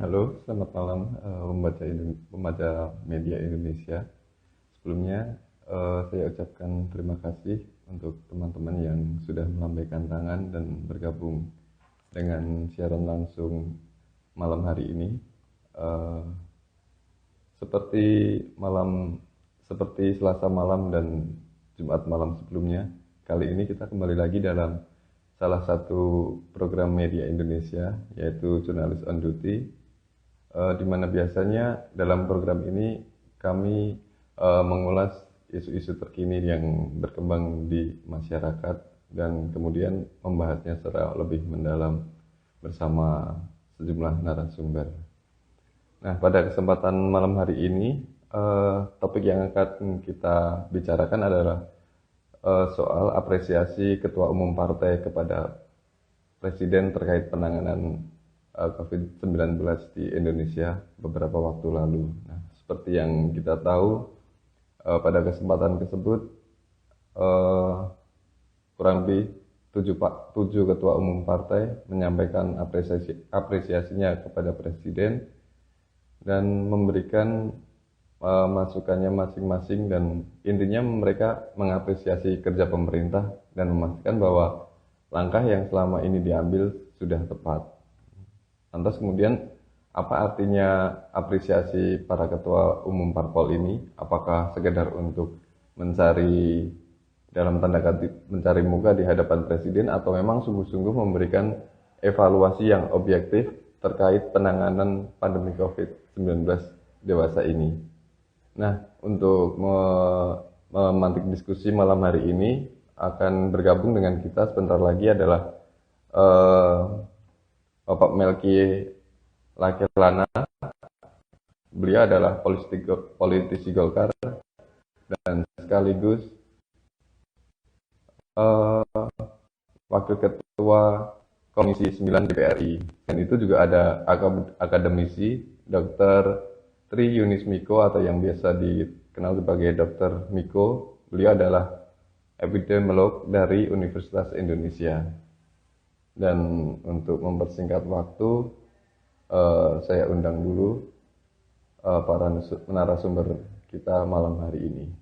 Halo, selamat malam pembaca media Indonesia. Sebelumnya saya ucapkan terima kasih untuk teman-teman yang sudah melambaikan tangan dan bergabung dengan siaran langsung malam hari ini. Eh, seperti malam seperti Selasa malam dan Jumat malam sebelumnya, kali ini kita kembali lagi dalam salah satu program media Indonesia, yaitu Jurnalis on Duty, di mana biasanya dalam program ini kami mengulas isu-isu terkini yang berkembang di masyarakat dan kemudian membahasnya secara lebih mendalam bersama sejumlah narasumber. Nah, pada kesempatan malam hari ini, topik yang akan kita bicarakan adalah soal apresiasi Ketua Umum Partai kepada Presiden terkait penanganan COVID-19 di Indonesia beberapa waktu lalu. Nah, seperti yang kita tahu, pada kesempatan tersebut kurang lebih 7 ketua umum partai menyampaikan apresiasinya kepada Presiden dan memberikan masukannya masing-masing, dan intinya mereka mengapresiasi kerja pemerintah dan memastikan bahwa langkah yang selama ini diambil sudah tepat. Lantas kemudian apa artinya apresiasi para ketua umum parpol ini? Apakah sekedar untuk mencari, dalam tanda kutip, mencari muka di hadapan Presiden, atau memang sungguh-sungguh memberikan evaluasi yang objektif terkait penanganan pandemi COVID-19 dewasa ini? Nah, untuk memantik diskusi malam hari ini, akan bergabung dengan kita sebentar lagi adalah Bapak Melki Lakilana. Beliau adalah politisi Golkar dan sekaligus Wakil Ketua Komisi 9 DPRI. Dan itu juga ada akademisi Dr. Tri Yunis Miko, atau yang biasa dikenal sebagai Dr. Miko. Beliau adalah epidemiolog dari Universitas Indonesia. Dan untuk mempersingkat waktu, saya undang dulu para narasumber kita malam hari ini.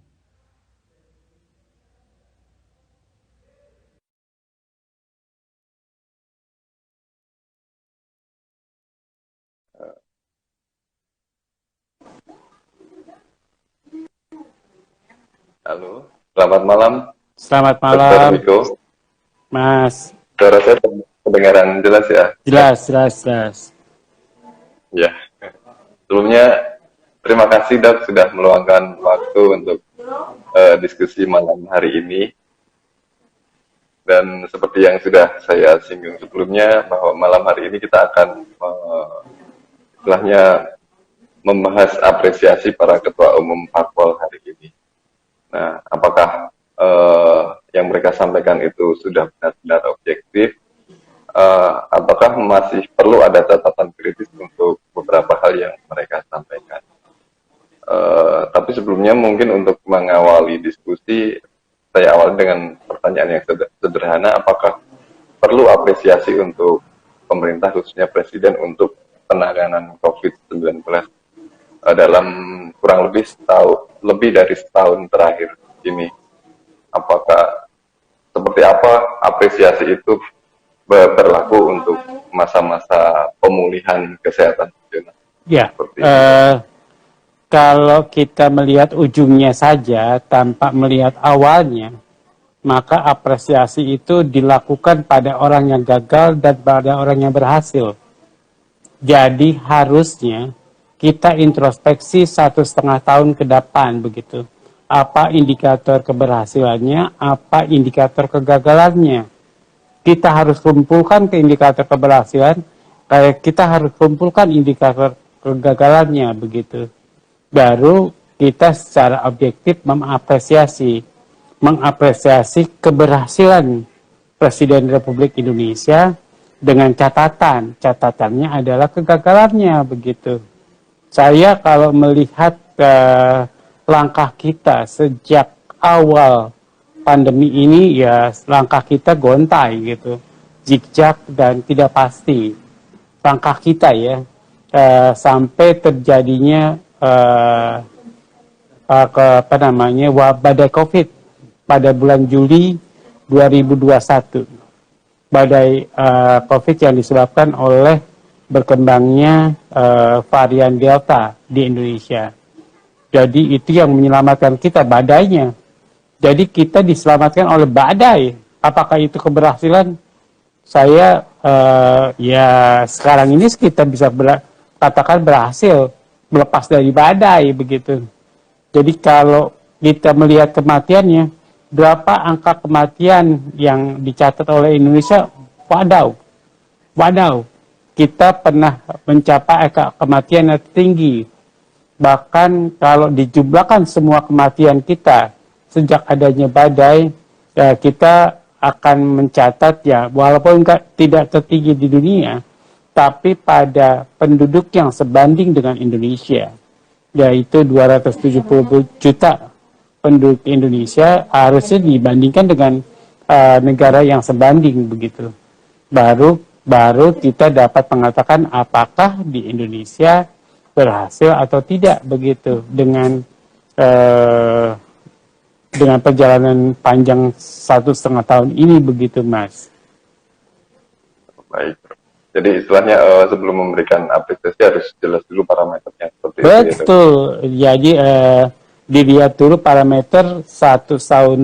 Halo, selamat malam. Selamat Dr. malam, Miko. Mas. Suara saya kedengaran jelas ya? Jelas. Ya. Sebelumnya, terima kasih Dok sudah meluangkan waktu untuk diskusi malam hari ini. Dan seperti yang sudah saya singgung sebelumnya, bahwa malam hari ini kita akan istilahnya membahas apresiasi para ketua umum parpol hari ini. Nah, apakah yang mereka sampaikan itu sudah benar-benar objektif, ataukah masih perlu ada catatan kritis untuk beberapa hal yang mereka sampaikan? Tapi sebelumnya mungkin untuk mengawali diskusi, saya awali dengan pertanyaan yang sederhana. Apakah perlu apresiasi untuk pemerintah, khususnya Presiden, untuk penanganan COVID-19 dalam kurang lebih dari setahun terakhir ini? Apakah seperti apa apresiasi itu berlaku untuk masa-masa pemulihan kesehatan nasional? Ya, kalau kita melihat ujungnya saja tanpa melihat awalnya, maka apresiasi itu dilakukan pada orang yang gagal dan pada orang yang berhasil. Jadi harusnya kita introspeksi 1,5 tahun ke depan begitu. Apa indikator keberhasilannya, apa indikator kegagalannya. Kita harus kumpulkan ke indikator keberhasilan, kayak kita harus kumpulkan indikator kegagalannya begitu. Baru kita secara objektif mengapresiasi keberhasilan Presiden Republik Indonesia dengan catatannya adalah kegagalannya begitu. Saya kalau melihat langkah kita sejak awal pandemi ini, ya langkah kita gontai gitu, zigzag dan tidak pasti langkah kita ya. sampai terjadinya badai COVID pada bulan Juli 2021. Badai COVID yang disebabkan oleh berkembangnya varian Delta di Indonesia. Jadi itu yang menyelamatkan kita, badainya. Jadi kita diselamatkan oleh badai. Apakah itu keberhasilan? Saya ya sekarang ini kita bisa katakan berhasil melepas dari badai begitu. Jadi kalau kita melihat kematiannya, berapa angka kematian yang dicatat oleh Indonesia? Wadaw. Kita pernah mencapai angka kematian yang tinggi. Bahkan kalau dijumlahkan semua kematian kita sejak adanya badai, ya kita akan mencatat ya, walaupun tidak tertinggi di dunia, tapi pada penduduk yang sebanding dengan Indonesia, yaitu 270 juta penduduk Indonesia, harusnya dibandingkan dengan negara yang sebanding begitu. Baru kita dapat mengatakan apakah di Indonesia berhasil atau tidak begitu dengan perjalanan panjang 1,5 tahun ini begitu, Mas. Baik. Jadi istilahnya sebelum memberikan apresiasi harus jelas dulu parameternya seperti itu. Betul. Jadi dilihat dulu parameter 1,5 tahun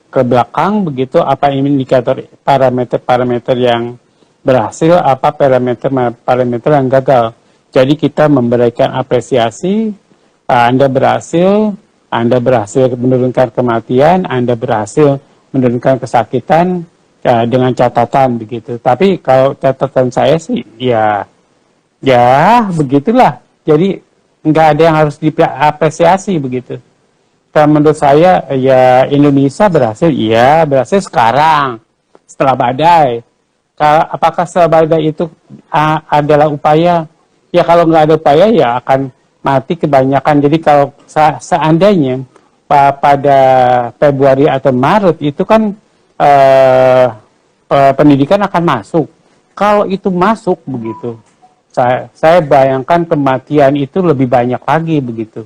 ke belakang begitu, apa indikator parameter yang berhasil, apa parameter yang gagal. Jadi kita memberikan apresiasi, Anda berhasil menurunkan kematian, Anda berhasil menurunkan kesakitan dengan catatan begitu. Tapi kalau catatan saya sih ya begitulah. Jadi nggak ada yang harus diapresiasi begitu. Dan menurut saya ya Indonesia berhasil sekarang setelah badai. Apakah setelah badai itu adalah upaya? Ya kalau nggak ada upaya ya akan mati kebanyakan. Jadi kalau seandainya pada Februari atau Maret itu kan pendidikan akan masuk. Kalau itu masuk begitu, saya bayangkan kematian itu lebih banyak lagi begitu.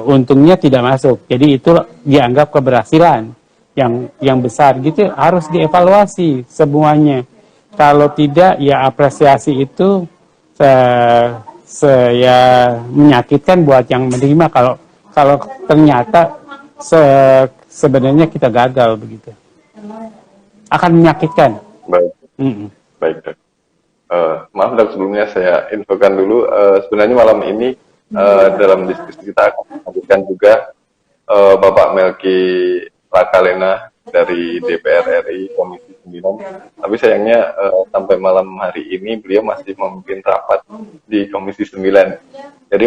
Untungnya tidak masuk, jadi itu dianggap keberhasilan yang besar gitu. Harus dievaluasi semuanya. Kalau tidak ya apresiasi itu saya menyakitkan buat yang menerima kalau ternyata sebenarnya kita gagal begitu, akan menyakitkan. Baik. Baik, Dok. Maaf Dok, sebelumnya saya infokan dulu, sebenarnya malam ini dalam diskusi kita akan menghadirkan juga Bapak Melki Lakalena dari DPR RI Komisi 9. Tapi sayangnya sampai malam hari ini beliau masih memimpin rapat di Komisi 9. Jadi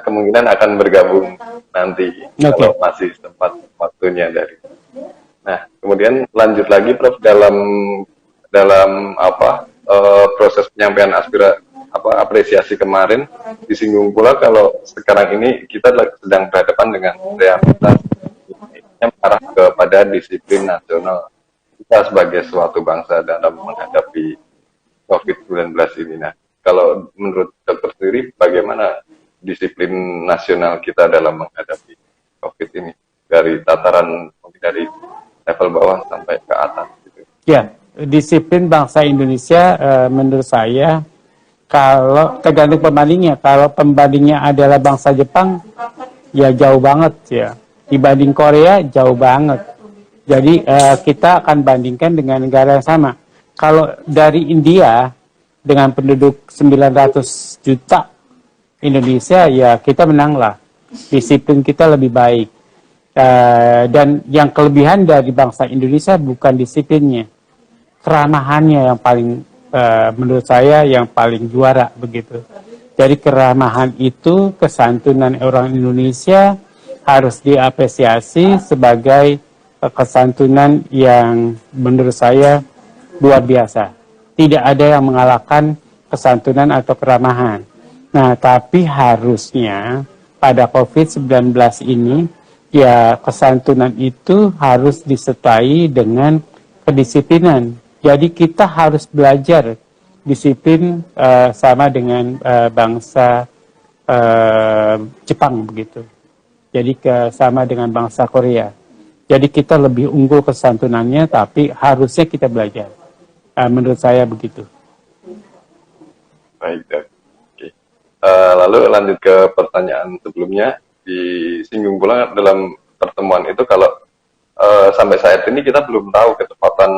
kemungkinan akan bergabung nanti kalau masih sempat waktunya dari. Nah, kemudian lanjut lagi Prof, dalam proses penyampaian apresiasi kemarin disinggung pula kalau sekarang ini kita sedang berhadapan dengan realitas yang mengarah kepada disiplin nasional kita sebagai suatu bangsa dalam menghadapi COVID-19 ini. Nah, kalau menurut dokter sendiri bagaimana disiplin nasional kita dalam menghadapi COVID ini dari tataran dari level bawah sampai ke atas gitu? Ya, disiplin bangsa Indonesia menurut saya, kalau tergantung pembandingnya. Kalau pembandingnya adalah bangsa Jepang, ya jauh banget ya. Dibanding Korea jauh banget. Jadi kita akan bandingkan dengan negara yang sama. Kalau dari India dengan penduduk 900 juta Indonesia, ya kita menang lah. Disiplin kita lebih baik. Dan yang kelebihan dari bangsa Indonesia bukan disiplinnya, keramahannya yang paling menurut saya yang paling juara begitu. Jadi keramahan itu, kesantunan orang Indonesia harus diapresiasi sebagai kesantunan yang menurut saya luar biasa. Tidak ada yang mengalahkan kesantunan atau keramahan. Nah, tapi harusnya pada COVID-19 ini ya kesantunan itu harus disertai dengan kedisiplinan. Jadi kita harus belajar disiplin sama dengan bangsa Jepang begitu. Jadi sama dengan bangsa Korea. Jadi kita lebih unggul kesantunannya, tapi harusnya kita belajar. Menurut saya begitu. Baik, Dok. Oke. Lalu lanjut ke pertanyaan sebelumnya. Disinggung pula dalam pertemuan itu kalau sampai saat ini kita belum tahu kecepatan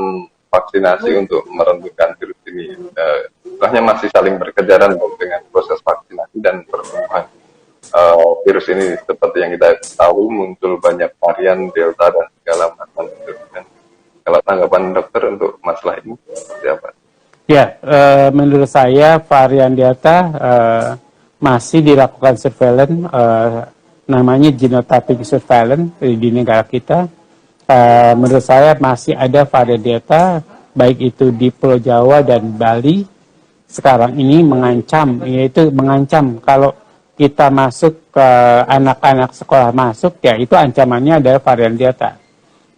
vaksinasi untuk merembukan virus ini. Istilahnya masih saling berkejaran dengan proses vaksinasi dan pertumbuhan virus ini. Seperti yang kita tahu, muncul banyak varian Delta dan segala macam. Dan kalau tanggapan dokter untuk masalah ini seperti apa? Ya, menurut saya varian Delta masih dilakukan surveillance, namanya genotyping surveillance di negara kita. Menurut saya masih ada varian Delta, baik itu di Pulau Jawa dan Bali. Sekarang ini mengancam, yaitu mengancam kalau kita masuk ke anak-anak sekolah masuk, ya itu ancamannya adalah varian Delta.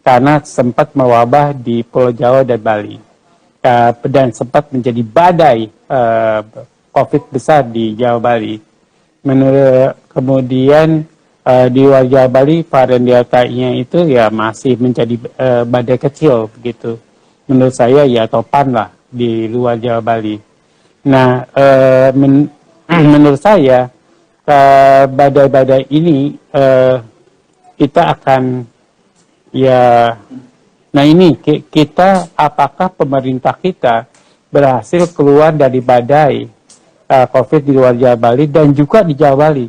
Karena sempat mewabah di Pulau Jawa dan Bali. Dan sempat menjadi badai COVID besar di Jawa Bali. Kemudian di luar Jawa Bali varian Delta-nya itu ya masih menjadi badai kecil begitu. Menurut saya ya topan lah di luar Jawa Bali. Nah, menurut saya badai-badai ini kita akan ya. Nah ini kita, apakah pemerintah kita berhasil keluar dari badai COVID di luar Jawa Bali dan juga di Jawa Bali.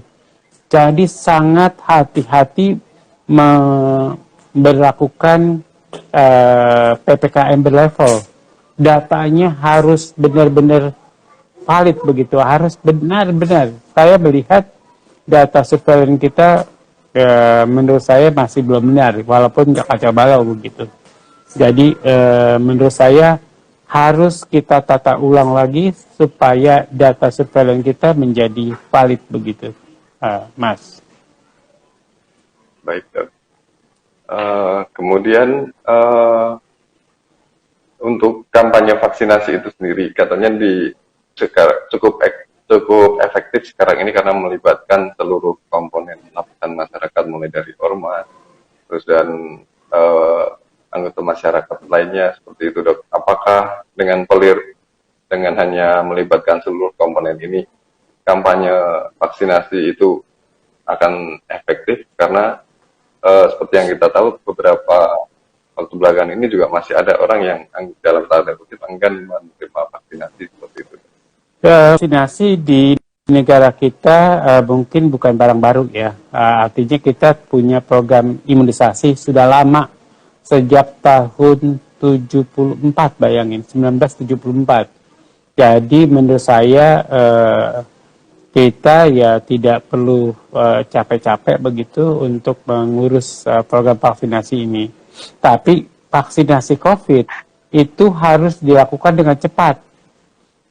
Jadi sangat hati-hati berlakukan PPKM berlevel. Datanya harus benar-benar valid begitu, harus benar-benar. Saya melihat data surveillance kita menurut saya masih belum benar, walaupun nggak kacau balau begitu. Jadi menurut saya harus kita tata ulang lagi supaya data surveillance kita menjadi valid begitu, Mas. Baik, Dok. Kemudian untuk kampanye vaksinasi itu sendiri katanya cukup efektif sekarang ini karena melibatkan seluruh komponen lapisan masyarakat mulai dari ormas terus dan anggota masyarakat lainnya seperti itu, Dok. Apakah dengan hanya melibatkan seluruh komponen ini kampanye vaksinasi itu akan efektif karena seperti yang kita tahu beberapa waktu belakangan ini juga masih ada orang yang dalam tanda kutip enggan menerima vaksinasi seperti itu. Vaksinasi di negara kita mungkin bukan barang baru ya. Artinya kita punya program imunisasi sudah lama, sejak tahun 74, bayangin, 1974. Jadi menurut saya kita ya tidak perlu capek-capek begitu untuk mengurus program vaksinasi ini. Tapi vaksinasi COVID itu harus dilakukan dengan cepat.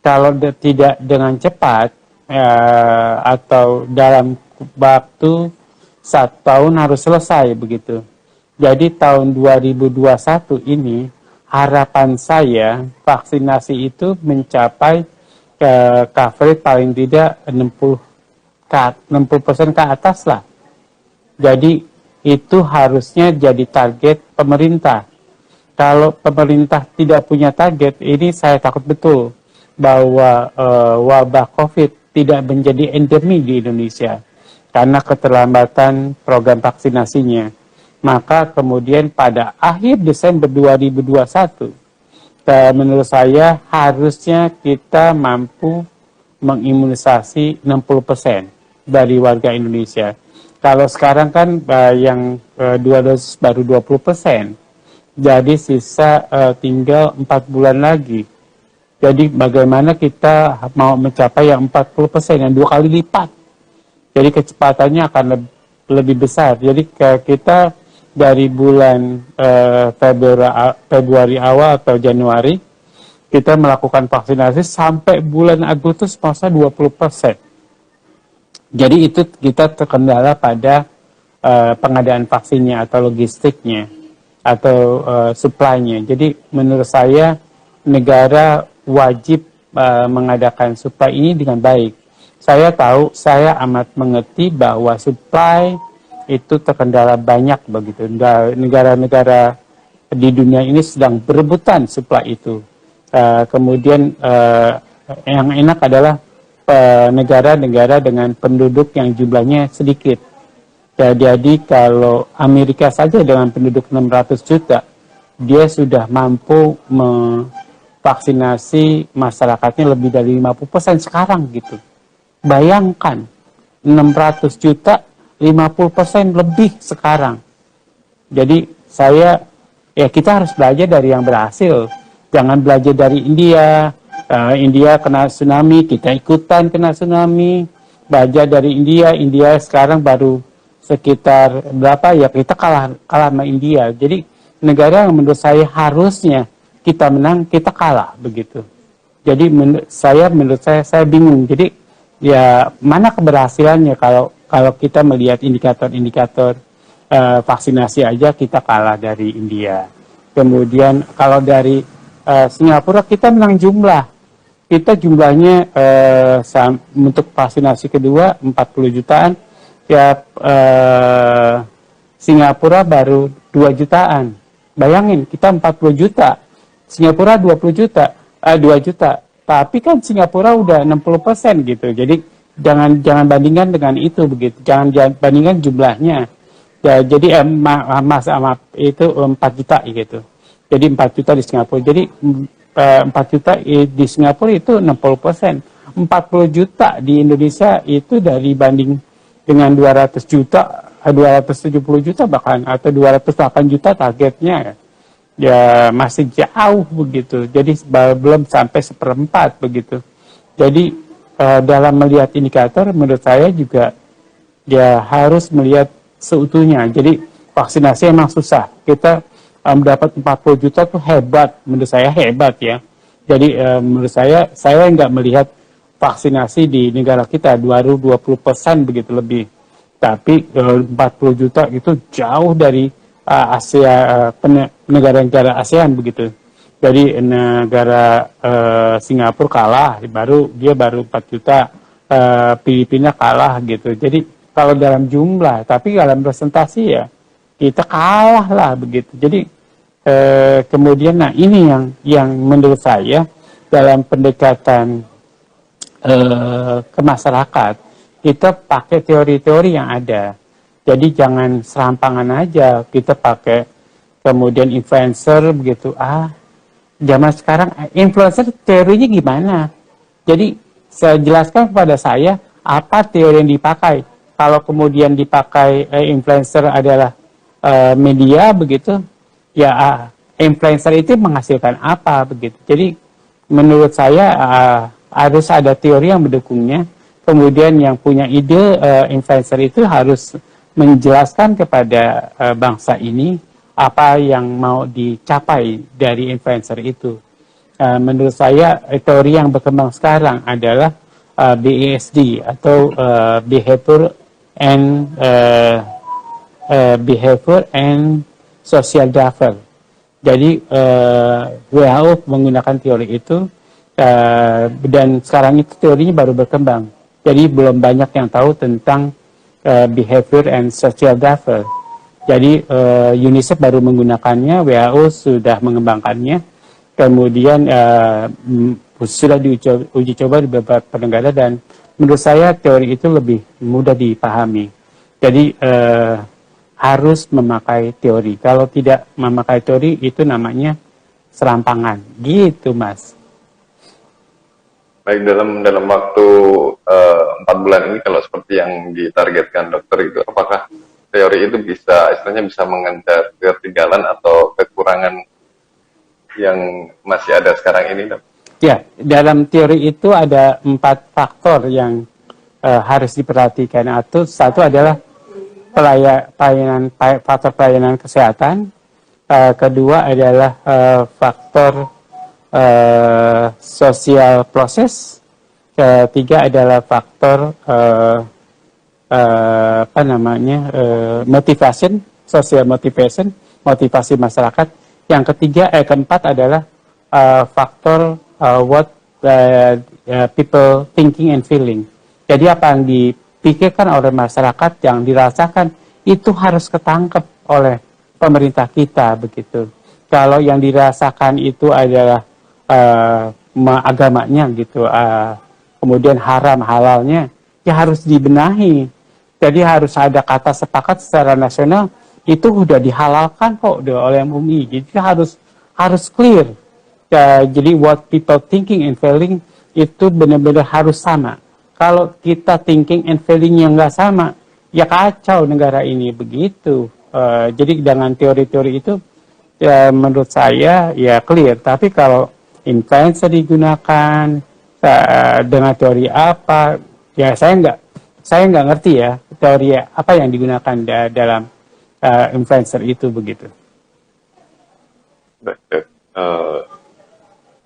Kalau tidak dengan cepat atau dalam waktu 1 tahun harus selesai begitu. Jadi tahun 2021 ini harapan saya vaksinasi itu mencapai coverage paling tidak 60% ke atas lah. Jadi itu harusnya jadi target pemerintah. Kalau pemerintah tidak punya target, ini saya takut betul bahwa wabah COVID tidak menjadi endemi di Indonesia karena keterlambatan program vaksinasinya. Maka kemudian pada akhir Desember 2021, menurut saya harusnya kita mampu mengimunisasi 60% dari warga Indonesia. Kalau sekarang kan yang 2 dosis baru 20%, jadi sisa tinggal 4 bulan lagi. Jadi bagaimana kita mau mencapai yang 40%, yang 2 kali lipat. Jadi kecepatannya akan lebih besar. Jadi kita dari bulan Februari awal atau Januari, kita melakukan vaksinasi sampai bulan Agustus masa 20%. Jadi itu kita terkendala pada pengadaan vaksinnya atau logistiknya atau supply-nya. Jadi menurut saya negara wajib mengadakan supply ini dengan baik. Saya tahu, saya amat mengerti bahwa supply itu terkendala banyak begitu. Negara-negara di dunia ini sedang berebutan supply itu. Kemudian yang enak adalah negara-negara dengan penduduk yang jumlahnya sedikit. Jadi kalau Amerika saja dengan penduduk 600 juta, dia sudah mampu vaksinasi masyarakatnya lebih dari 50% sekarang gitu. Bayangkan 600 juta 50% lebih sekarang. Jadi kita harus belajar dari yang berhasil. Jangan belajar dari India. India kena tsunami, kita ikutan kena tsunami. Belajar dari India sekarang baru sekitar berapa ya, kita kalah sama India. Jadi negara yang menurut saya harusnya kita menang, kita kalah begitu. Jadi menurut saya bingung. Jadi ya mana keberhasilannya kalau kita melihat indikator-indikator vaksinasi aja kita kalah dari India. Kemudian kalau dari Singapura kita menang jumlah. Kita jumlahnya untuk vaksinasi kedua 40 jutaan. Ya Singapura baru 2 jutaan. Bayangin kita 40 juta. Singapura 20 juta, 2 juta. Tapi kan Singapura udah 60% gitu. Jadi jangan bandingkan dengan itu begitu. Jangan bandingkan jumlahnya. Ya, jadi itu 4 juta gitu. Jadi 4 juta di Singapura. Jadi 4 juta di Singapura itu 60%. 40 juta di Indonesia itu dari banding dengan 200 juta, 270 juta bahkan, atau 208 juta targetnya. Ya masih jauh begitu. Jadi belum sampai 1/4 begitu. Jadi dalam melihat indikator menurut saya juga ya harus melihat seutuhnya. Jadi vaksinasi emang susah. Kita mendapat 40 juta tuh hebat, menurut saya hebat ya. Jadi menurut saya nggak melihat vaksinasi di negara kita 20% begitu lebih. Tapi 40 juta itu jauh dari Asia, negara-negara ASEAN begitu. Jadi negara Singapura kalah, dia baru 4 juta, Filipina kalah gitu. Jadi kalau dalam jumlah, tapi dalam presentasi ya kita kalah lah begitu. Jadi kemudian ini yang menurut saya dalam pendekatan ke masyarakat kita pakai teori-teori yang ada. Jadi jangan serampangan aja kita pakai kemudian influencer begitu. Zaman sekarang influencer teorinya gimana? Jadi saya jelaskan kepada saya apa teori yang dipakai. Kalau kemudian dipakai influencer adalah media begitu, ya influencer itu menghasilkan apa begitu. Jadi menurut saya harus ada teori yang mendukungnya. Kemudian yang punya ide influencer itu harus menjelaskan kepada bangsa ini apa yang mau dicapai dari influencer itu. Menurut saya teori yang berkembang sekarang adalah BESD atau Behavior and Social Driver. Jadi WHO menggunakan teori itu dan sekarang itu teorinya baru berkembang. Jadi belum banyak yang tahu tentang Behavior and Social Driver. Jadi UNICEF baru menggunakannya, WHO sudah mengembangkannya, kemudian sudah diuji coba di beberapa negara dan menurut saya teori itu lebih mudah dipahami. Jadi harus memakai teori. Kalau tidak memakai teori itu namanya serampangan, gitu Mas. Baik, dalam waktu 4 bulan ini kalau seperti yang ditargetkan dokter itu, apakah teori itu bisa mengejar ketinggalan atau kekurangan yang masih ada sekarang ini, dok? Ya, dalam teori itu ada 4 faktor yang harus diperhatikan. Satu adalah faktor pelayanan kesehatan. Kedua adalah faktor social proses. Ketiga adalah faktor motivation, social motivation, motivasi masyarakat. Keempat adalah faktor what people thinking and feeling. Jadi apa yang dipikirkan oleh masyarakat, yang dirasakan, itu harus ketangkep oleh pemerintah kita begitu. Kalau yang dirasakan itu adalah agamanya gitu, kemudian haram halalnya, ya harus dibenahi. Jadi harus ada kata sepakat secara nasional, itu udah dihalalkan kok oleh MUI. Jadi harus clear. Jadi what people thinking and feeling itu benar-benar harus sama. Kalau kita thinking and feeling yang nggak sama, ya kacau negara ini begitu. Jadi dengan teori-teori itu, ya menurut saya ya clear. Tapi kalau influencer digunakan dengan teori apa, ya saya nggak ngerti ya teori apa yang digunakan dalam influencer itu begitu. Baik.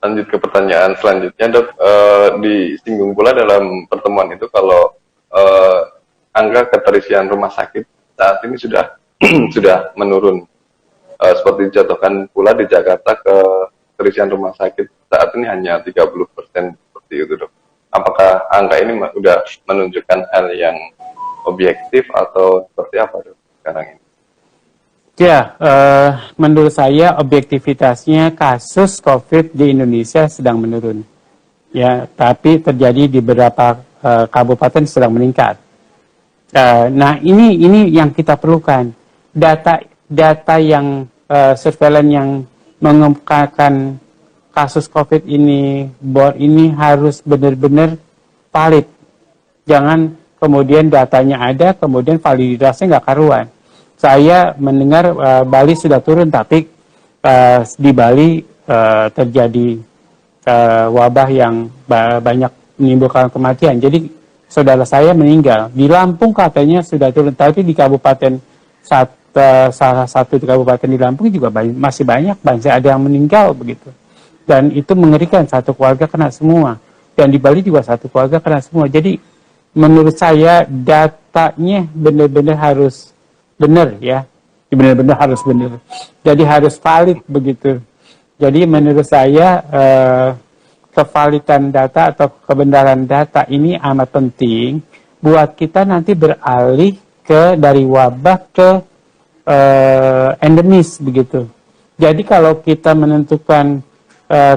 Lanjut ke pertanyaan selanjutnya, Dok. Disinggung pula dalam pertemuan itu kalau angka keterisian rumah sakit saat ini sudah sudah menurun. Seperti dicontohkan pula di Jakarta, keterisian rumah sakit saat ini hanya 30% seperti itu, Dok. Apakah angka ini sudah menunjukkan hal yang objektif atau seperti apa, Dok, sekarang ini? Ya, menurut saya objektivitasnya kasus COVID di Indonesia sedang menurun. Ya, tapi terjadi di beberapa kabupaten sedang meningkat. Nah, ini yang kita perlukan. Data yang surveillance yang mengungkapkan kasus COVID ini, ini harus benar-benar valid. Jangan kemudian datanya ada, kemudian validitasnya nggak karuan. Saya mendengar Bali sudah turun, tapi di Bali terjadi wabah yang banyak menimbulkan kematian. Jadi saudara saya meninggal. Di Lampung katanya sudah turun, tapi di kabupaten salah satu di kabupaten di Lampung juga masih banyak ada yang meninggal begitu. Dan itu mengerikan, satu keluarga kena semua. Dan di Bali juga satu keluarga kena semua. Jadi menurut saya datanya benar-benar harus benar ya, benar-benar harus benar. Jadi harus valid begitu. Jadi menurut saya kevalidan data atau kebenaran data ini amat penting buat kita nanti beralih dari wabah ke endemis begitu. Jadi kalau kita menentukan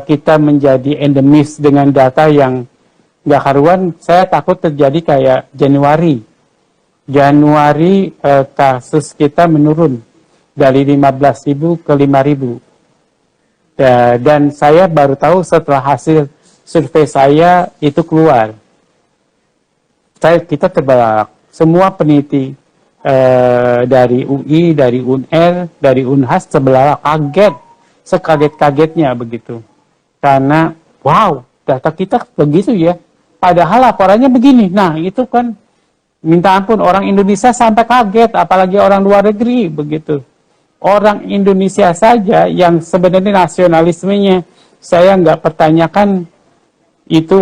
kita menjadi endemis dengan data yang nggak karuan, saya takut terjadi kayak Januari kasus kita menurun dari 15.000 ke 5.000. Dan saya baru tahu setelah hasil survei saya itu keluar. Kita terbelalak. Semua peneliti dari UI, dari UNR, dari Unhas terbelalak, kaget. Sekaget-kagetnya begitu. Karena wow, data kita begitu ya. Padahal laporannya begini. Nah, itu kan minta ampun, orang Indonesia sampai kaget, apalagi orang luar negeri begitu. Orang Indonesia saja yang sebenarnya nasionalismenya saya nggak pertanyakan itu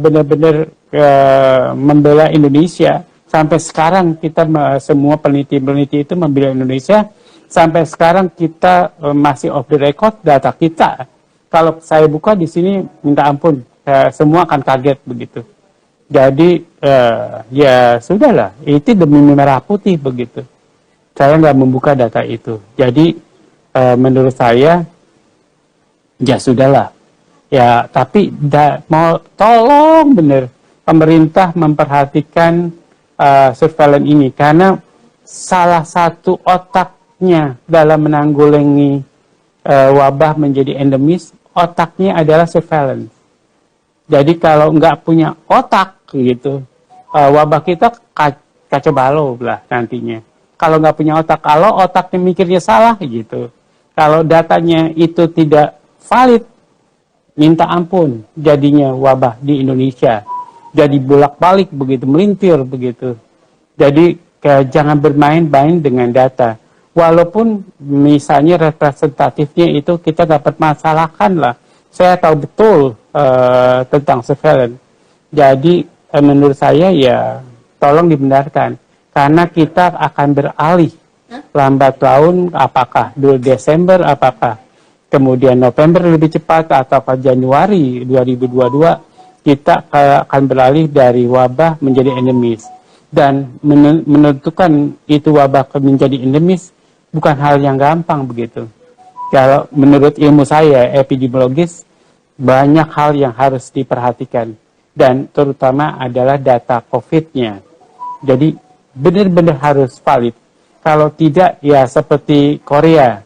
benar-benar membela Indonesia. Sampai sekarang kita semua peneliti-peneliti itu membela Indonesia. Sampai sekarang kita masih off the record data kita. Kalau saya buka di sini minta ampun, semua akan kaget begitu. Jadi ya sudahlah, itu demi merah putih begitu. Saya nggak membuka data itu. Jadi menurut saya ya sudahlah. Ya tapi mau tolong bener pemerintah memperhatikan surveillance ini, karena salah satu otaknya dalam menanggulangi wabah menjadi endemis, otaknya adalah surveillance. Jadi kalau nggak punya otak gitu, wabah kita kacau balau lah nantinya. Kalau nggak punya otak, kalau otaknya mikirnya salah gitu, kalau datanya itu tidak valid, minta ampun jadinya wabah di Indonesia. Jadi bolak-balik begitu, melintir begitu. Jadi jangan bermain-main dengan data. Walaupun misalnya representatifnya itu kita dapat masalahkan lah. Saya tahu betul tentang surveillance. Jadi menurut saya ya tolong dibenarkan. Karena kita akan beralih lambat laun, apakah 2 Desember, apakah kemudian November lebih cepat, atau Januari 2022 kita akan beralih dari wabah menjadi endemis. Dan menentukan itu wabah menjadi endemis bukan hal yang gampang begitu. Kalau menurut ilmu saya epidemiologis, banyak hal yang harus diperhatikan, dan terutama adalah data COVID-nya. Jadi benar-benar harus valid. Kalau tidak, ya seperti Korea,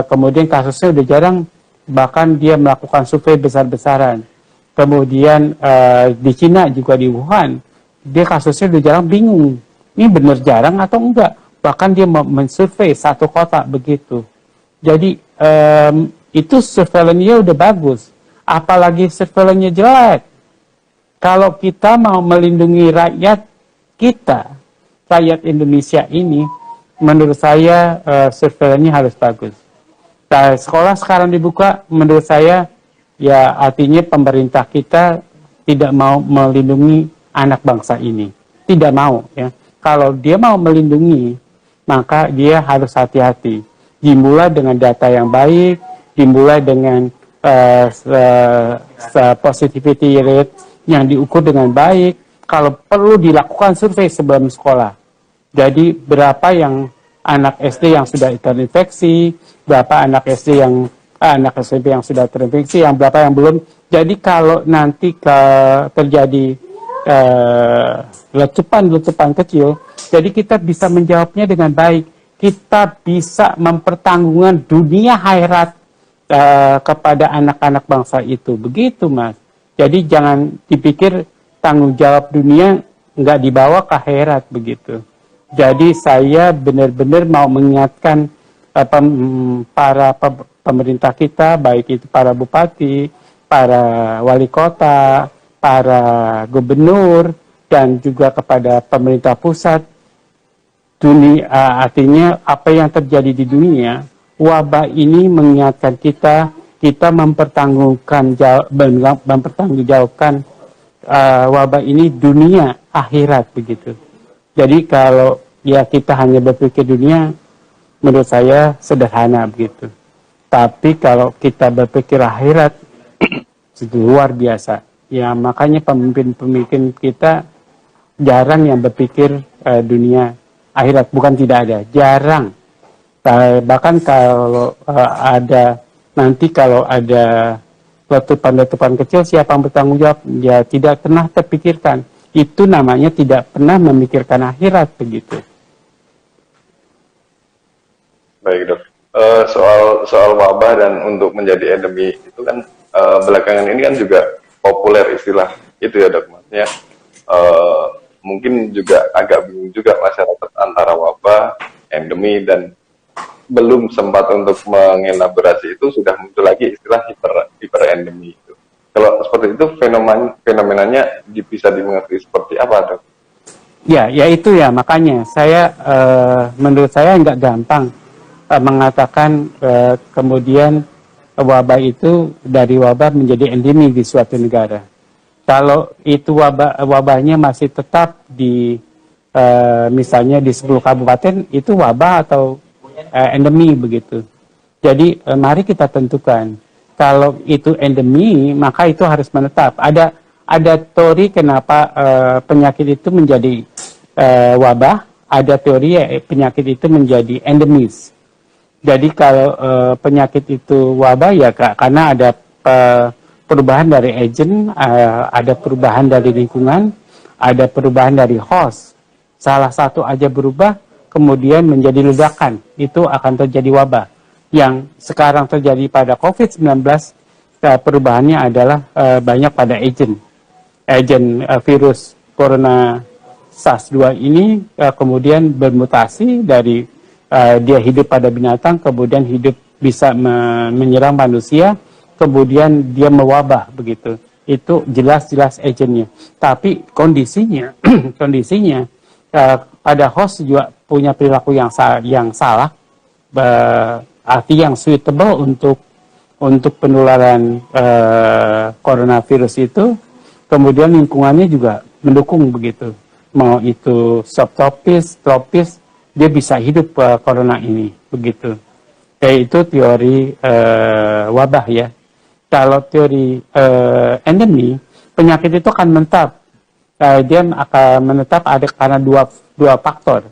kemudian kasusnya udah jarang, bahkan dia melakukan survei besar-besaran. Kemudian di Cina juga, di Wuhan, dia kasusnya udah jarang, bingung, ini benar jarang atau enggak. Bahkan dia mensurvei satu kota begitu. Jadi itu surveillance-nya udah bagus, apalagi surveillance-nya jelek. Kalau kita mau melindungi rakyat kita, rakyat Indonesia ini, menurut saya surveillance-nya harus bagus. Nah, sekolah sekarang dibuka, menurut saya ya artinya pemerintah kita tidak mau melindungi anak bangsa ini. Tidak mau, ya. Kalau dia mau melindungi, maka dia harus hati-hati. Dimulai dengan data yang baik, dimulai dengan positivity rate yang diukur dengan baik. Kalau perlu dilakukan survei sebelum sekolah. Jadi berapa yang anak SD yang sudah terinfeksi, berapa anak SD yang anak SMP yang sudah terinfeksi, yang berapa yang belum. Jadi kalau nanti terjadi letupan-letupan kecil, jadi kita bisa menjawabnya dengan baik. Kita bisa mempertanggungan dunia akhirat kepada anak-anak bangsa itu. Begitu, Mas. Jadi jangan dipikir tanggung jawab dunia nggak dibawa ke akhirat begitu. Jadi saya benar-benar mau mengingatkan para pemerintah kita, baik itu para bupati, para wali kota, para gubernur, dan juga kepada pemerintah pusat. Dunia, artinya apa yang terjadi di dunia, wabah ini mengingatkan kita mempertanggungjawabkan wabah ini dunia akhirat begitu. Jadi kalau ya kita hanya berpikir dunia, menurut saya sederhana begitu. Tapi kalau kita berpikir akhirat, itu luar biasa. Ya makanya pemimpin-pemimpin kita jarang yang berpikir dunia akhirat, bukan tidak ada, jarang. Bahkan kalau ada letupan-letupan kecil, siapa yang bertanggung jawab? Ya tidak pernah terpikirkan. Itu namanya tidak pernah memikirkan akhirat begitu. Baik, Dok. Soal wabah dan untuk menjadi endemi itu kan belakangan ini kan juga populer istilah itu ya, Dok. Maksudnya mungkin juga agak bingung juga masyarakat antara wabah, endemi, dan belum sempat untuk mengelaborasi itu sudah muncul lagi istilah hiperendemi itu. Kalau seperti itu fenomenanya bisa dimengerti seperti apa, Dok? Ya itu ya, makanya saya menurut saya nggak gampang mengatakan kemudian wabah itu dari wabah menjadi endemi di suatu negara. Kalau itu wabahnya masih tetap di misalnya di 10 kabupaten, itu wabah atau endemi begitu. Jadi mari kita tentukan. Kalau itu endemi, maka itu harus menetap. Ada teori kenapa penyakit itu menjadi wabah, ada teori penyakit itu menjadi endemis. Jadi kalau penyakit itu wabah ya karena ada perubahan dari agent, ada perubahan dari lingkungan, ada perubahan dari host. Salah satu aja berubah, kemudian menjadi ledakan, itu akan terjadi wabah. Yang sekarang terjadi pada COVID-19, perubahannya adalah banyak pada agent virus corona SARS-2 ini kemudian bermutasi dari dia hidup pada binatang, kemudian hidup bisa menyerang manusia, kemudian dia mewabah begitu. Itu jelas-jelas agentnya. Tapi kondisinya pada host juga punya perilaku yang salah, arti yang suitable untuk penularan coronavirus itu, kemudian lingkungannya juga mendukung begitu. Mau itu subtropis, tropis, dia bisa hidup corona ini begitu. yaitu teori wabah ya. Kalau teori endemi, penyakit itu akan menetap. Dia akan menetap ada karena dua faktor.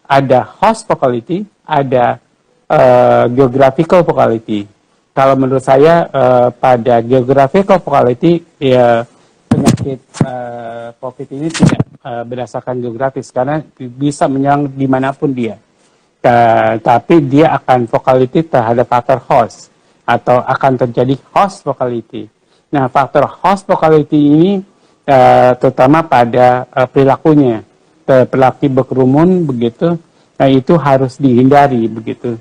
Ada host locality, ada geographical locality. Kalau menurut saya pada geographical locality ya penyakit COVID ini tidak berdasarkan geografis karena bisa menyerang dimanapun dia. Tapi dia akan locality terhadap faktor host atau akan terjadi host locality. Nah, faktor host locality ini terutama pada perilakunya, perilaku berkerumun begitu, nah itu harus dihindari begitu.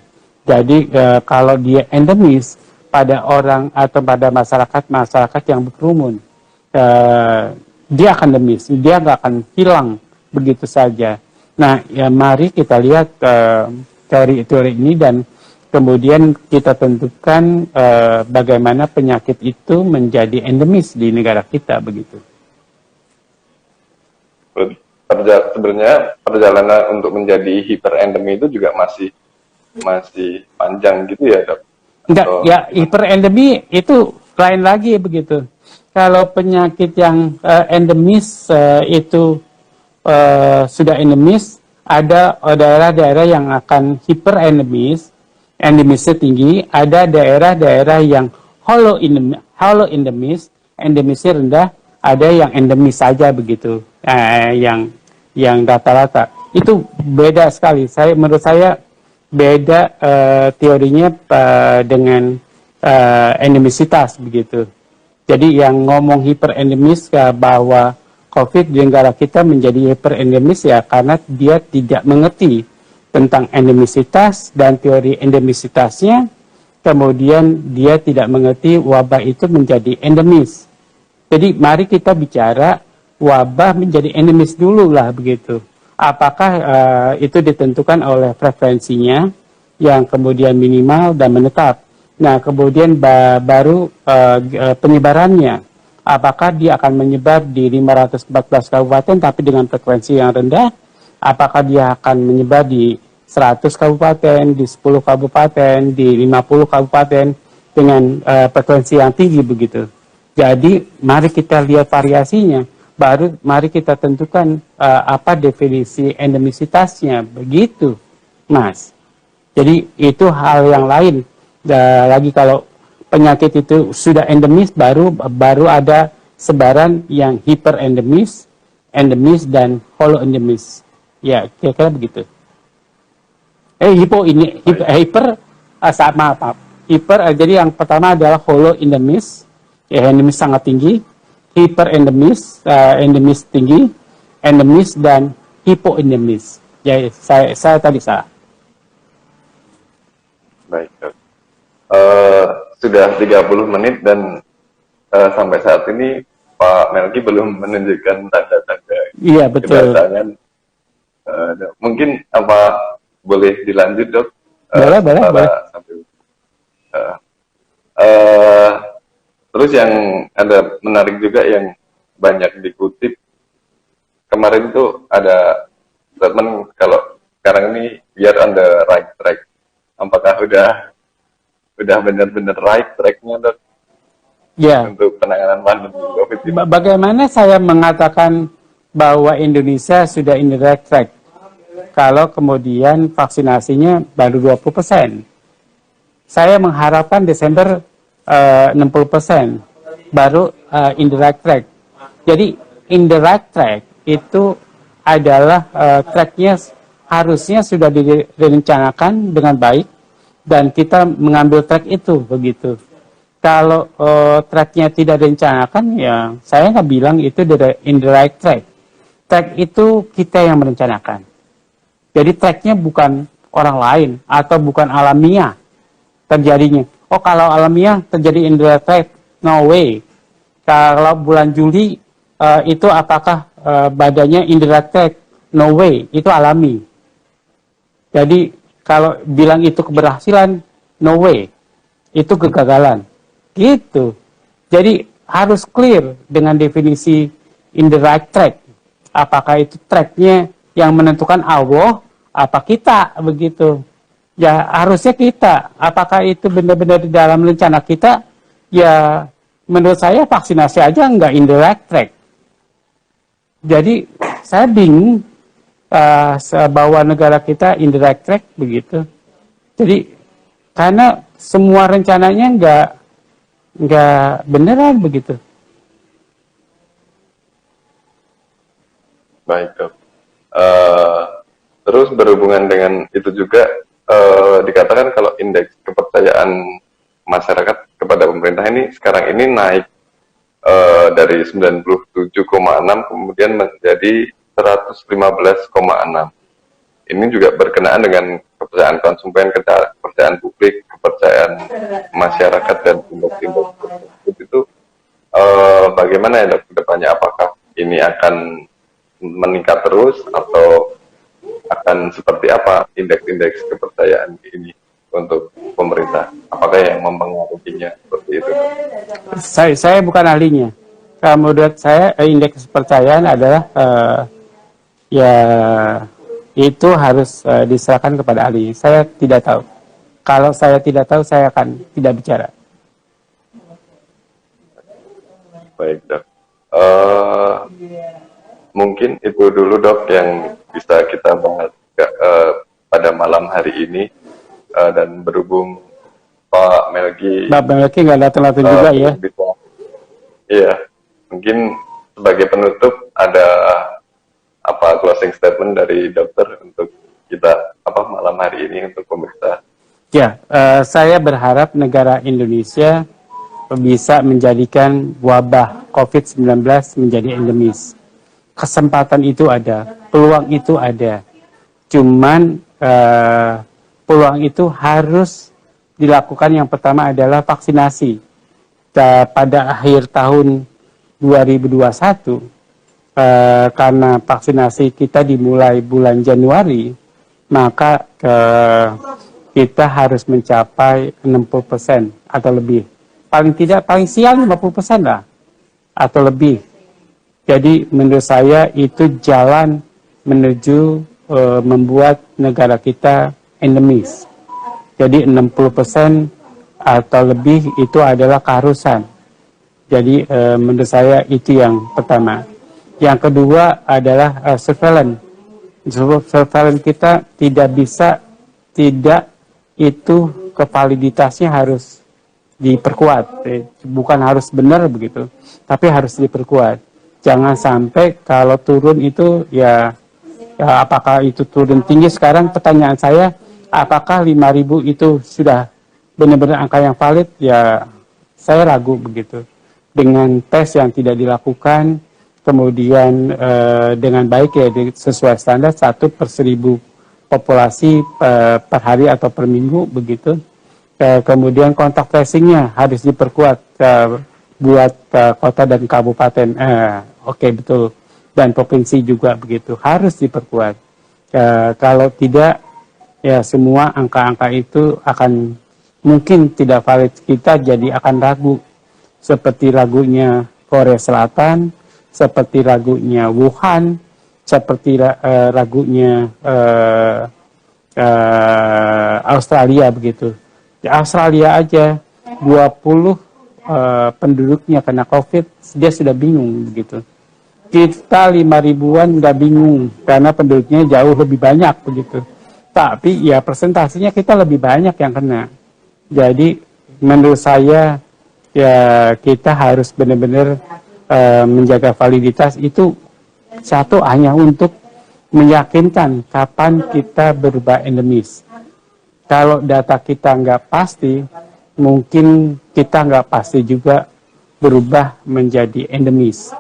Jadi kalau dia endemis pada orang atau pada masyarakat yang berkerumun, dia akan endemis, dia nggak akan hilang begitu saja. Nah, ya mari kita lihat teori ini dan kemudian kita tentukan bagaimana penyakit itu menjadi endemis di negara kita begitu. Sebenarnya perjalanan untuk menjadi hiperendemi itu juga masih panjang gitu ya, Dok? Enggak, ya hiperendemi itu lain lagi begitu. Kalau penyakit yang endemis itu sudah endemis, ada daerah-daerah yang akan hiperendemis, endemisnya tinggi, ada daerah-daerah yang hollow endemis, endemisnya rendah, ada yang endemis saja begitu, yang rata-rata. Itu beda sekali. Menurut saya beda teorinya dengan endemisitas begitu. Jadi yang ngomong hiperendemis bahwa COVID di negara kita menjadi hiperendemis ya karena dia tidak mengerti tentang endemisitas dan teori endemisitasnya, kemudian dia tidak mengerti wabah itu menjadi endemis. Jadi mari kita bicara wabah menjadi endemis dulu lah begitu. Apakah itu ditentukan oleh frekuensinya yang kemudian minimal dan menetap. Nah kemudian baru penyebarannya. Apakah dia akan menyebar di 514 kabupaten tapi dengan frekuensi yang rendah? Apakah dia akan menyebar di 100 kabupaten, di 10 kabupaten, di 50 kabupaten dengan frekuensi yang tinggi begitu. Jadi mari kita lihat variasinya, baru mari kita tentukan apa definisi endemisitasnya begitu, Mas. Jadi itu hal yang lain. Lagi kalau penyakit itu sudah endemis, baru ada sebaran yang hiperendemis, endemis dan hollow endemis. Ya, kira-kira begitu. Jadi yang pertama adalah hollow endemis, ya endemis sangat tinggi, hiperendemis, endemis tinggi, endemis dan hipoendemis. Ya, saya tadi salah. Baik, Dok. Sudah 30 menit dan sampai saat ini Pak Melki belum menunjukkan tanda-tanda kedatangan. Mungkin apa boleh dilanjut, Dok? Boleh. Terus yang ada menarik juga yang banyak dikutip kemarin itu ada statement kalau sekarang ini we are on the right track. Apakah udah benar-benar right track-nya, Dok? Ya. Untuk penanganan pandemi COVID ini. Bagaimana saya mengatakan bahwa Indonesia sudah in the right track kalau kemudian vaksinasinya baru 20%? Saya mengharapkan Desember 60% baru in the right track. Jadi in the right track itu adalah tracknya harusnya sudah direncanakan dengan baik dan kita mengambil track itu begitu. Kalau tracknya tidak direncanakan, ya saya nggak bilang itu in the right track. Track itu kita yang merencanakan. Jadi tracknya bukan orang lain atau bukan alamiah terjadinya. Oh kalau alamiah terjadi in the right track, no way. Kalau bulan Juli itu apakah badannya in the right track, no way. Itu alami. Jadi kalau bilang itu keberhasilan, no way. Itu kegagalan. Gitu. Jadi harus clear dengan definisi in the right track. Apakah itu tracknya yang menentukan Allah, apa kita begitu. Ya harusnya kita, apakah itu benar-benar di dalam rencana kita? Ya menurut saya vaksinasi aja nggak in the right track. Jadi saya bingung bahwa negara kita in the right track begitu. Jadi karena semua rencananya nggak beneran begitu. Baik, Dok. Terus berhubungan dengan itu juga dikatakan kalau indeks kepercayaan masyarakat kepada pemerintah ini sekarang ini naik dari 97,6 kemudian menjadi 115,6. Ini juga berkenaan dengan kepercayaan konsumen, kepercayaan publik, kepercayaan masyarakat dan indeks-indeks tersebut itu bagaimana ya, Dok, ke depannya? Apakah ini akan meningkat terus atau akan seperti apa indeks-indeks kepercayaan ini untuk pemerintah? Apakah yang mempengaruhinya seperti itu? Saya bukan ahlinya. Menurut saya indeks kepercayaan adalah ya itu harus diserahkan kepada ahli. Saya tidak tahu. Kalau saya tidak tahu, saya akan tidak bicara. Baik, Dok. Mungkin itu dulu, Dok, yang bisa kita bahas pada malam hari ini. Dan berhubung Pak Melki nggak datang-datang juga ya. Iya, mungkin sebagai penutup ada apa closing statement dari dokter untuk kita malam hari ini untuk pemirsa? Ya, saya berharap negara Indonesia bisa menjadikan wabah COVID-19 menjadi endemis. Kesempatan itu ada, peluang itu ada. Cuman peluang itu harus dilakukan. Yang pertama adalah vaksinasi. Pada akhir tahun 2021, karena vaksinasi kita dimulai bulan Januari, maka kita harus mencapai 60% atau lebih. Paling tidak, paling sial 50% lah, atau lebih. Jadi menurut saya itu jalan menuju membuat negara kita endemis. Jadi 60% atau lebih itu adalah keharusan. Jadi menurut saya itu yang pertama. Yang kedua adalah surveillance. Surveillance kita tidak itu kevaliditasnya harus diperkuat. Bukan harus benar begitu, tapi harus diperkuat. Jangan sampai kalau turun itu ya apakah itu turun tinggi sekarang, pertanyaan saya, apakah 5.000 itu sudah benar-benar angka yang valid? Ya saya ragu begitu. Dengan tes yang tidak dilakukan, kemudian dengan baik ya sesuai standar 1/1000 populasi per hari atau per minggu begitu. Kemudian kontak tracingnya harus diperkuat buat kota dan kabupaten. Oke, betul. Dan provinsi juga begitu, harus diperkuat. Kalau tidak, ya semua angka-angka itu akan mungkin tidak valid. Kita jadi akan ragu. Seperti ragunya Korea Selatan, seperti ragunya Wuhan, seperti ragunya Australia begitu. Di Australia aja 20 penduduknya kena COVID, dia sudah bingung begitu. Kita 5.000-an udah bingung karena penduduknya jauh lebih banyak begitu. Tapi ya presentasinya kita lebih banyak yang kena. Jadi menurut saya ya kita harus benar-benar menjaga validitas itu. Satu, hanya untuk meyakinkan kapan kita berubah endemis. Kalau data kita nggak pasti, mungkin kita nggak pasti juga berubah menjadi endemis.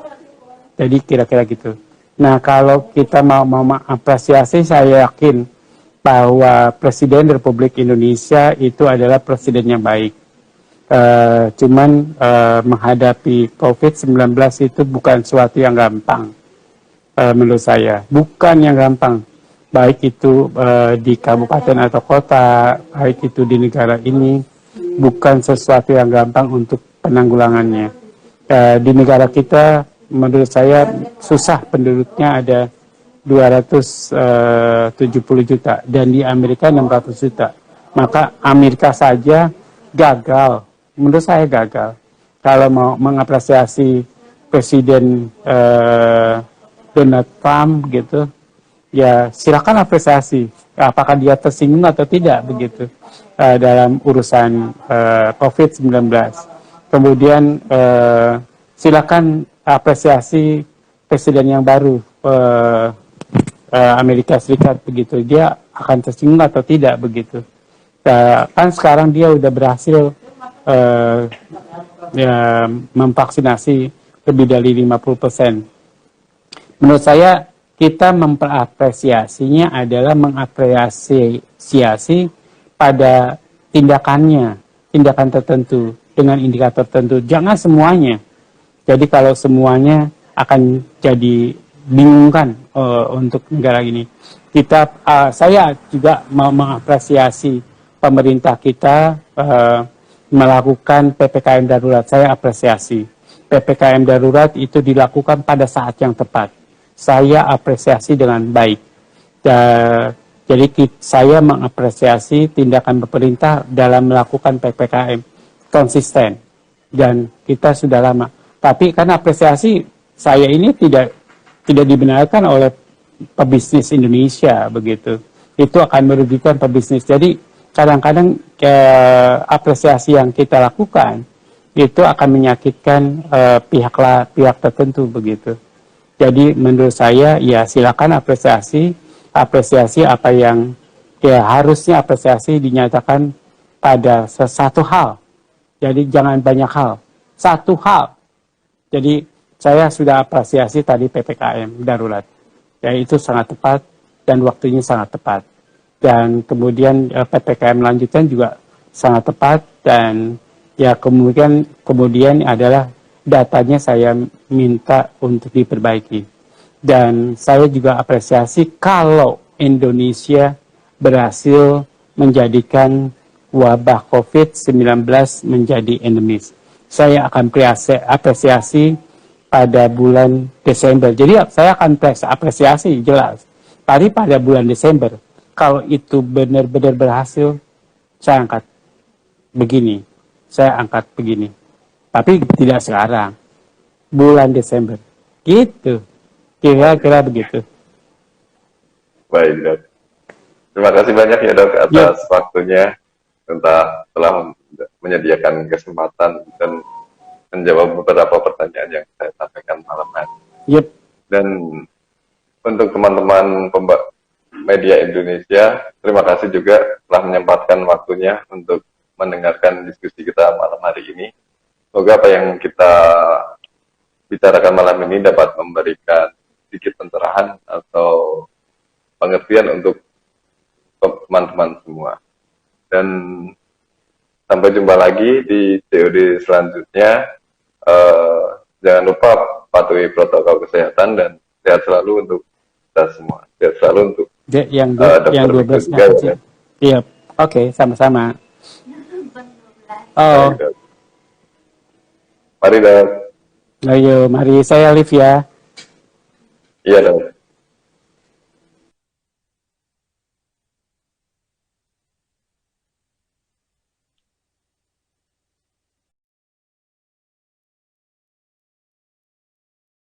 Jadi kira-kira gitu. Nah, kalau kita mau mengapresiasi, saya yakin bahwa Presiden Republik Indonesia itu adalah presiden yang baik. Cuman menghadapi COVID-19 itu bukan suatu yang gampang. Menurut saya, bukan yang gampang. Baik itu di kabupaten atau kota, baik itu di negara ini, bukan sesuatu yang gampang untuk penanggulangannya. Di negara kita, menurut saya susah, penduduknya ada 270 juta dan di Amerika 600 juta. Maka Amerika saja gagal, menurut saya gagal. Kalau mau mengapresiasi Presiden Donald Trump gitu, ya silakan apresiasi. Apakah dia tersinggung atau tidak begitu dalam urusan COVID-19. Kemudian silakan apresiasi presiden yang baru Amerika Serikat begitu. Dia akan tersinggung atau tidak begitu. Kan sekarang dia udah berhasil memvaksinasi lebih dari 50%. Menurut saya kita memperapresiasinya adalah mengapresiasi pada tindakannya, tindakan tertentu dengan indikator tertentu. Jangan semuanya. Jadi kalau semuanya akan jadi bingung kan untuk negara ini. Saya juga mau mengapresiasi pemerintah kita melakukan PPKM darurat. Saya apresiasi. PPKM darurat itu dilakukan pada saat yang tepat. Saya apresiasi dengan baik. Jadi saya mengapresiasi tindakan pemerintah dalam melakukan PPKM konsisten. Dan kita sudah lama. Tapi karena apresiasi saya ini tidak dibenarkan oleh pebisnis Indonesia begitu. Itu akan merugikan pebisnis. Jadi kadang-kadang apresiasi yang kita lakukan itu akan menyakitkan pihak tertentu begitu. Jadi menurut saya ya silakan apresiasi apa yang ya harusnya apresiasi dinyatakan pada satu hal. Jadi jangan banyak hal, satu hal. Jadi saya sudah apresiasi tadi PPKM darurat. Ya itu sangat tepat dan waktunya sangat tepat. Dan kemudian PPKM lanjutan juga sangat tepat dan ya kemudian adalah datanya saya minta untuk diperbaiki. Dan saya juga apresiasi kalau Indonesia berhasil menjadikan wabah COVID-19 menjadi endemis. Saya akan apresiasi pada bulan Desember. Jadi saya akan apresiasi jelas. Tadi pada bulan Desember, kalau itu benar-benar berhasil, saya angkat begini. Saya angkat begini. Tapi tidak sekarang. Bulan Desember. Gitu. Kira-kira begitu. Baik, Dok. Terima kasih banyak ya, Dok, atas waktunya telah menyediakan kesempatan dan menjawab beberapa pertanyaan yang saya sampaikan malam hari. Dan untuk teman-teman media Indonesia, terima kasih juga telah menyempatkan waktunya untuk mendengarkan diskusi kita malam hari ini. Semoga apa yang kita bicarakan malam ini dapat memberikan sedikit pencerahan atau pengertian untuk teman-teman semua. Dan sampai jumpa lagi di COD selanjutnya. Jangan lupa patuhi protokol kesehatan dan sehat selalu untuk kita semua. Sehat selalu untuk yang 12 ya. Iya, oke, sama-sama. Oh. Mari, Dok. Ayo, mari saya live ya. Iya, Dok.